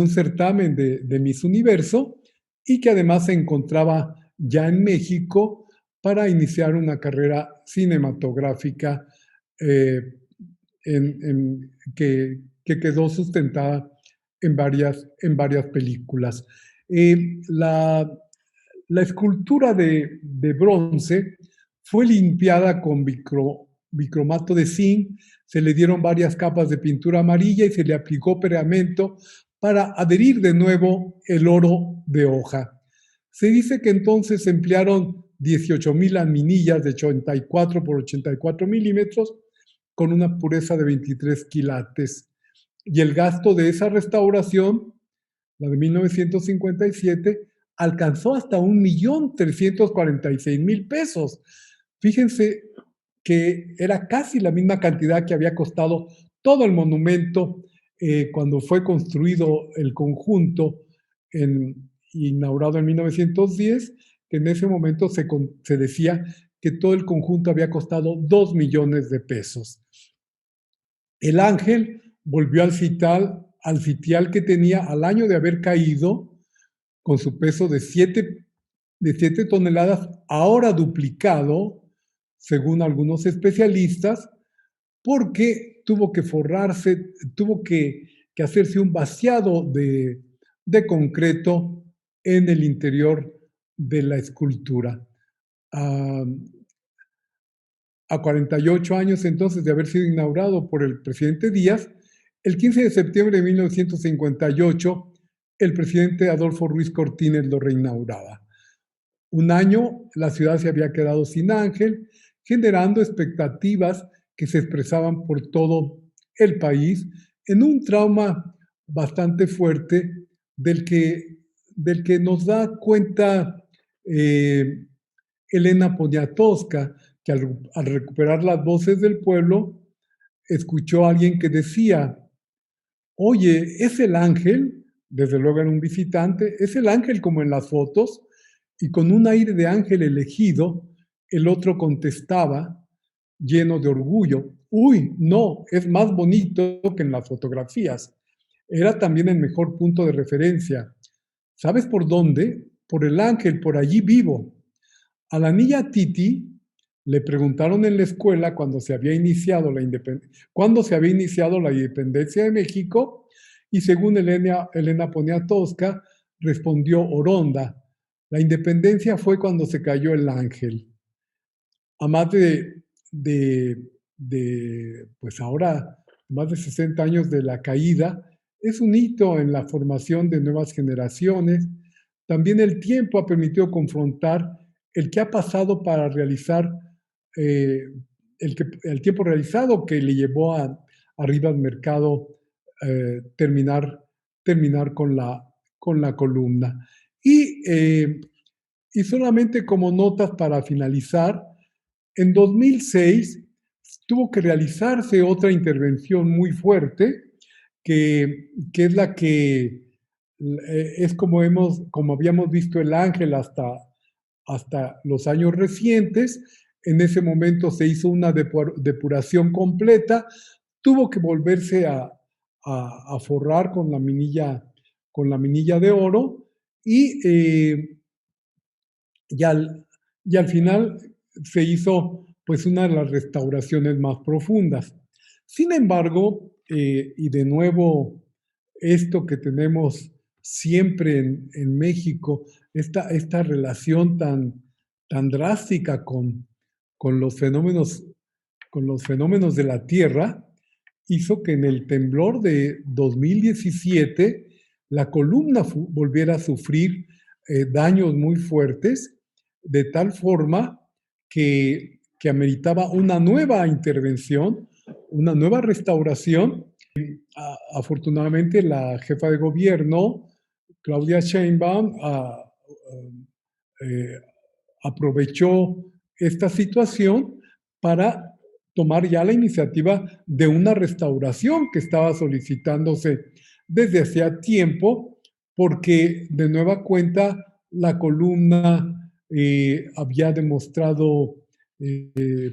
Speaker 2: certamen de Miss Universo y que además se encontraba ya en México para iniciar una carrera cinematográfica que quedó sustentada en varias películas. La escultura de bronce fue limpiada con bicromato de zinc, se le dieron varias capas de pintura amarilla y se le aplicó pegamento para adherir de nuevo el oro de hoja. Se dice que entonces se emplearon 18,000 laminillas de 84 por 84 milímetros con una pureza de 23 quilates. Y el gasto de esa restauración, la de 1957, alcanzó hasta 1,346,000 pesos. Fíjense que era casi la misma cantidad que había costado todo el monumento cuando fue construido el conjunto inaugurado en 1910, que en ese momento se decía que todo el conjunto había costado 2 millones de pesos. El Ángel volvió al sitial que tenía al año de haber caído, con su peso de 7 toneladas, ahora duplicado, según algunos especialistas, porque tuvo que forrarse, tuvo que hacerse un vaciado de concreto en el interior de la escultura. A 48 años entonces de haber sido inaugurado por el presidente Díaz, el 15 de septiembre de 1958, el presidente Adolfo Ruiz Cortines lo reinauguraba. Un año la ciudad se había quedado sin Ángel, generando expectativas que se expresaban por todo el país en un trauma bastante fuerte del que nos da cuenta Elena Poniatowska, que al recuperar las voces del pueblo, escuchó a alguien que decía: oye, ¿es el ángel? Desde luego era un visitante. ¿Es el ángel como en las fotos? Y con un aire de ángel elegido, el otro contestaba, lleno de orgullo: uy, no, es más bonito que en las fotografías. Era también el mejor punto de referencia. ¿Sabes por dónde? Por el ángel, por allí vivo. A la niña Titi le preguntaron en la escuela cuando se había iniciado la independencia de México, y según Elena Poniatowska respondió Oronda: la independencia fue cuando se cayó el ángel. A más pues ahora, más de 60 años de la caída, es un hito en la formación de nuevas generaciones. También el tiempo ha permitido confrontar el que ha pasado para realizar, el tiempo realizado que le llevó a Rivas Mercado terminar con la columna. Y solamente como notas para finalizar, en 2006 tuvo que realizarse otra intervención muy fuerte, que es la que es como habíamos visto el ángel hasta los años recientes. En ese momento se hizo una depuración completa, tuvo que volverse a forrar con la minilla de oro, y al final se hizo pues una de las restauraciones más profundas. Sin embargo, y de nuevo, esto que tenemos siempre en México, esta relación tan drástica con los fenómenos de la Tierra, hizo que en el temblor de 2017 la columna volviera a sufrir daños muy fuertes, de tal forma que ameritaba una nueva intervención, una nueva restauración. Afortunadamente, la jefa de gobierno, Claudia Sheinbaum, aprovechó esta situación para tomar ya la iniciativa de una restauración que estaba solicitándose desde hacía tiempo, porque de nueva cuenta la columna había demostrado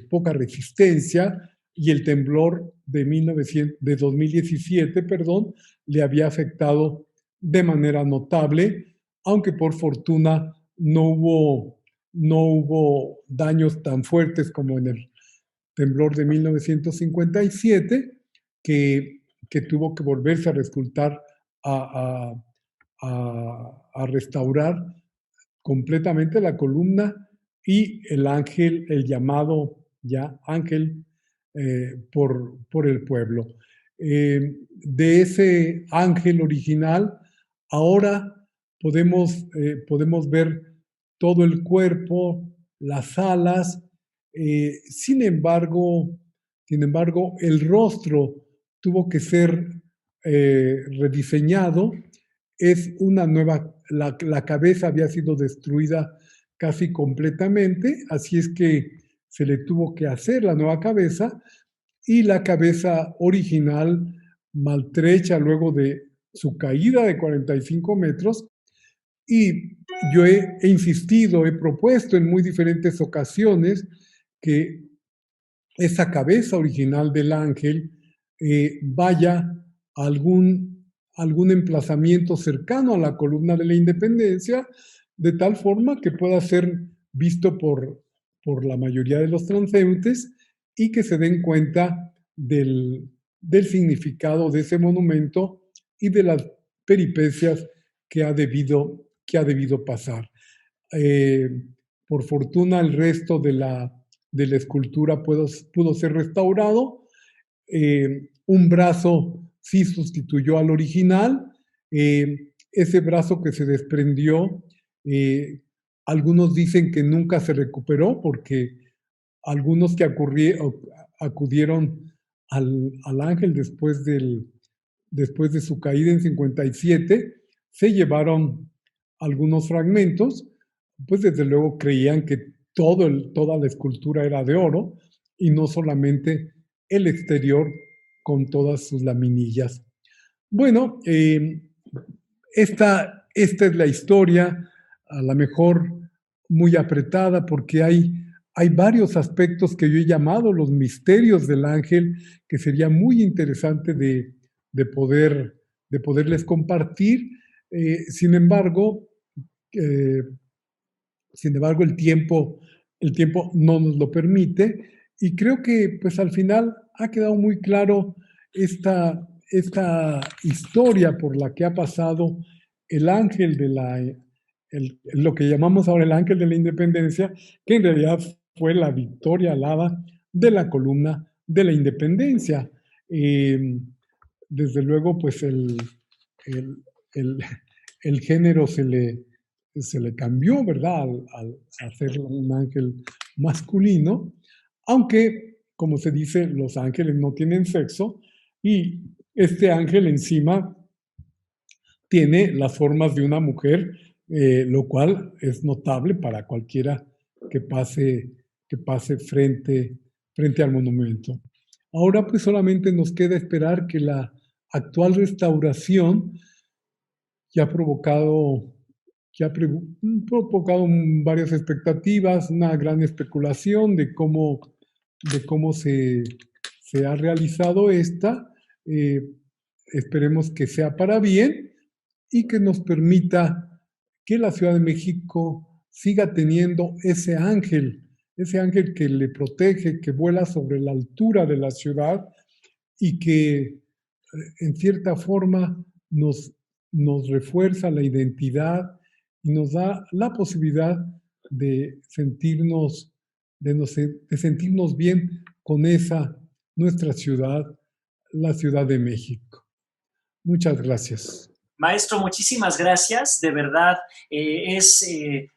Speaker 2: poca resistencia, y el temblor de 2017, le había afectado de manera notable, aunque por fortuna no hubo daños tan fuertes como en el temblor de 1957, que tuvo que volverse a resculptar, a restaurar completamente la columna y el ángel, el llamado ya ángel por el pueblo. De ese ángel original, ahora podemos ver todo el cuerpo, las alas. Sin embargo, el rostro tuvo que ser rediseñado. Es una nueva, la cabeza había sido destruida casi completamente, así es que se le tuvo que hacer la nueva cabeza, y la cabeza original, maltrecha luego de su caída de 45 metros, Y yo he insistido, he propuesto en muy diferentes ocasiones que esa cabeza original del ángel vaya a algún emplazamiento cercano a la columna de la Independencia, de tal forma que pueda ser visto por la mayoría de los transeúntes y que se den cuenta del significado de ese monumento y de las peripecias que ha debido pasar. Eh, por fortuna, el resto de la escultura pudo ser restaurado. Un brazo sí sustituyó al original. Ese brazo que se desprendió, algunos dicen que nunca se recuperó porque algunos que acudieron al ángel después de su caída en 57, se llevaron algunos fragmentos, pues desde luego creían que toda la escultura era de oro y no solamente el exterior con todas sus laminillas. Bueno, esta es la historia, a lo mejor muy apretada porque hay varios aspectos que yo he llamado los misterios del ángel, que sería muy interesante de, poder, de poderles compartir. Sin embargo, eh, el tiempo no nos lo permite y creo que pues al final ha quedado muy claro esta historia por la que ha pasado el ángel lo que llamamos ahora el ángel de la independencia, que en realidad fue la victoria alada de la columna de la independencia. Eh, Desde luego, pues el, el, el género se le cambió, ¿verdad? Al hacer un ángel masculino, aunque, como se dice, los ángeles no tienen sexo y este ángel encima tiene las formas de una mujer, lo cual es notable para cualquiera que pase frente al monumento. Ahora pues solamente nos queda esperar que la actual restauración que ha provocado, provocado varias expectativas, una gran especulación de cómo se ha realizado esta. Eh, Esperemos que sea para bien y que nos permita que la Ciudad de México siga teniendo ese ángel que le protege, que vuela sobre la altura de la ciudad y que en cierta forma nos refuerza la identidad y nos da la posibilidad de sentirnos, de sentirnos bien con esa, nuestra ciudad, la Ciudad de México. Muchas gracias.
Speaker 1: Maestro, muchísimas gracias. De verdad, es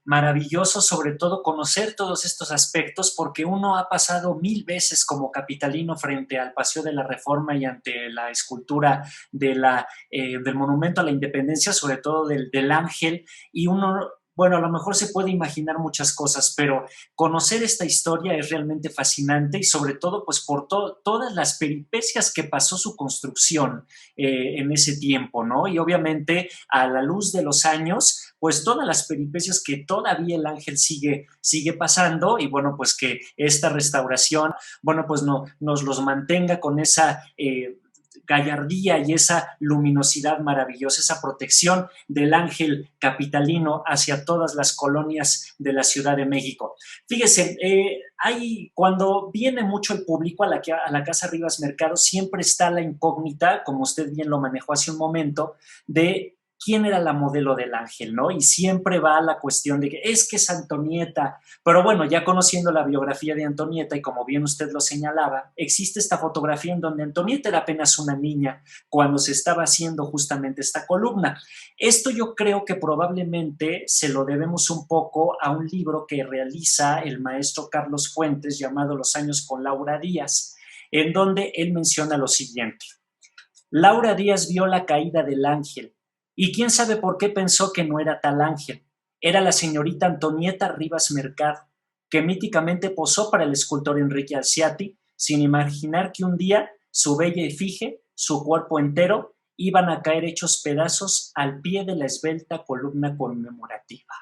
Speaker 1: maravilloso sobre todo conocer todos estos aspectos porque uno ha pasado 1000 veces como capitalino frente al Paseo de la Reforma y ante la escultura del Monumento a la Independencia, sobre todo del Ángel, y uno, bueno, a lo mejor se puede imaginar muchas cosas, pero conocer esta historia es realmente fascinante y sobre todo pues por todas las peripecias que pasó su construcción en ese tiempo, ¿no? Y obviamente a la luz de los años, pues todas las peripecias que todavía el ángel sigue pasando y bueno, pues que esta restauración, bueno, pues nos los mantenga con esa gallardía y esa luminosidad maravillosa, esa protección del ángel capitalino hacia todas las colonias de la Ciudad de México. Fíjese, cuando viene mucho el público a la Casa Rivas Mercado, siempre está la incógnita, como usted bien lo manejó hace un momento, de quién era la modelo del ángel, ¿no? Y siempre va la cuestión de que es Antonieta, pero bueno, ya conociendo la biografía de Antonieta y como bien usted lo señalaba, existe esta fotografía en donde Antonieta era apenas una niña cuando se estaba haciendo justamente esta columna. Esto yo creo que probablemente se lo debemos un poco a un libro que realiza el maestro Carlos Fuentes llamado Los años con Laura Díaz, en donde él menciona lo siguiente. Laura Díaz vio la caída del ángel y quién sabe por qué pensó que no era tal ángel. Era la señorita Antonieta Rivas Mercado, que míticamente posó para el escultor Enrique Alciati, sin imaginar que un día su bella efigie, su cuerpo entero, iban a caer hechos pedazos al pie de la esbelta columna conmemorativa,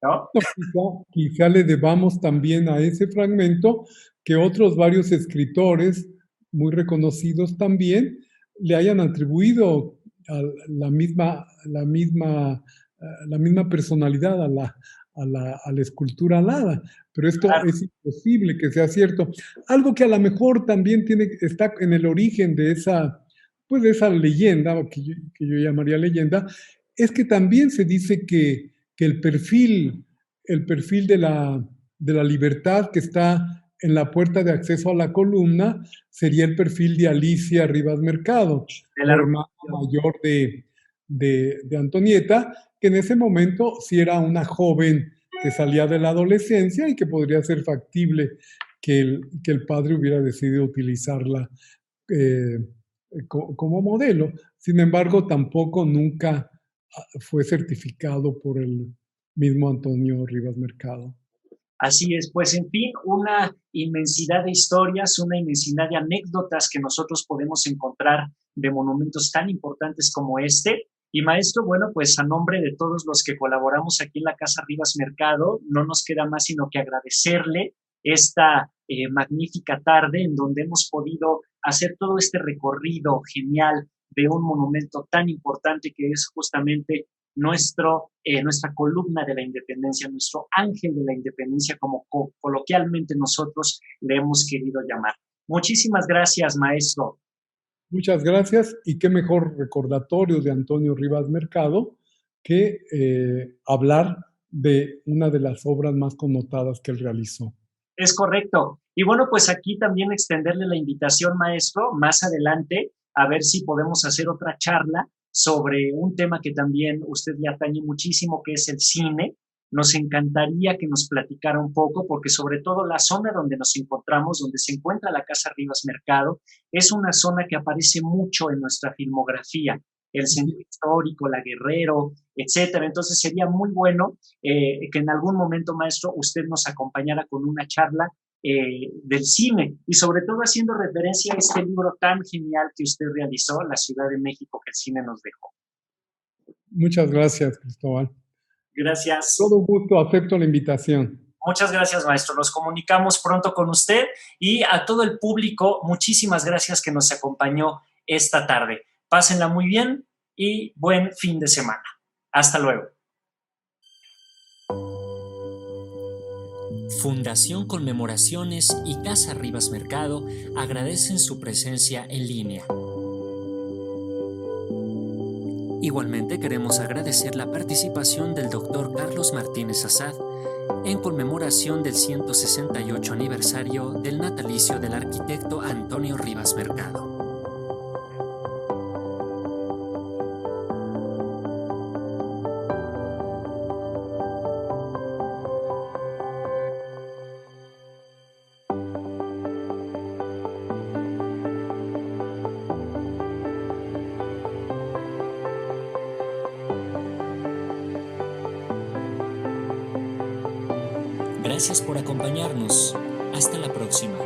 Speaker 1: ¿no?
Speaker 2: No, quizá le debamos también a ese fragmento que otros varios escritores muy reconocidos también le hayan atribuido a la misma personalidad a la escultura alada, pero esto
Speaker 1: Claro.
Speaker 2: es imposible que sea cierto. Algo que a lo mejor también está en el origen de pues de esa leyenda, que yo llamaría leyenda, es que también se dice que el perfil de la libertad que está en la puerta de acceso a la columna sería el perfil de Alicia Rivas Mercado,
Speaker 1: De
Speaker 2: la
Speaker 1: la
Speaker 2: hermana mayor de Antonieta, que en ese momento sí era una joven que salía de la adolescencia y que podría ser factible que el padre hubiera decidido utilizarla eh, como modelo. Sin embargo, tampoco nunca fue certificado por el mismo Antonio Rivas Mercado.
Speaker 1: Así es, pues en fin, una inmensidad de historias, una inmensidad de anécdotas que nosotros podemos encontrar de monumentos tan importantes como este. Y maestro, bueno, pues a nombre de todos los que colaboramos aquí en la Casa Rivas Mercado, no nos queda más sino que agradecerle esta magnífica tarde en donde hemos podido hacer todo este recorrido genial de un monumento tan importante que es justamente nuestra columna de la independencia, nuestro ángel de la independencia, como coloquialmente nosotros le hemos querido llamar. Muchísimas gracias, maestro.
Speaker 2: Muchas gracias y qué mejor recordatorio de Antonio Rivas Mercado que hablar de una de las obras más connotadas que él realizó.
Speaker 1: Es correcto. Y bueno, pues aquí también extenderle la invitación, maestro, más adelante, a ver si podemos hacer otra charla sobre un tema que también usted le atañe muchísimo, que es el cine. Nos encantaría que nos platicara un poco, porque sobre todo la zona donde nos encontramos, donde se encuentra la Casa Rivas Mercado, es una zona que aparece mucho en nuestra filmografía, el centro histórico, la Guerrero, etcétera. Entonces sería muy bueno que en algún momento, maestro, usted nos acompañara con una charla del cine y sobre todo haciendo referencia a este libro tan genial que usted realizó, La Ciudad de México que el cine nos dejó.
Speaker 2: Muchas gracias, Cristóbal.
Speaker 1: Gracias.
Speaker 2: Todo gusto, acepto la invitación.
Speaker 1: Muchas gracias, maestro. Nos comunicamos pronto con usted y a todo el público, muchísimas gracias que nos acompañó esta tarde. Pásenla muy bien y buen fin de semana. Hasta luego.
Speaker 3: Fundación Conmemoraciones y Casa Rivas Mercado agradecen su presencia en línea. Igualmente queremos agradecer la participación del Dr. Carlos Martínez Assad en conmemoración del 168 aniversario del natalicio del arquitecto Antonio Rivas Mercado. Gracias por acompañarnos. Hasta la próxima.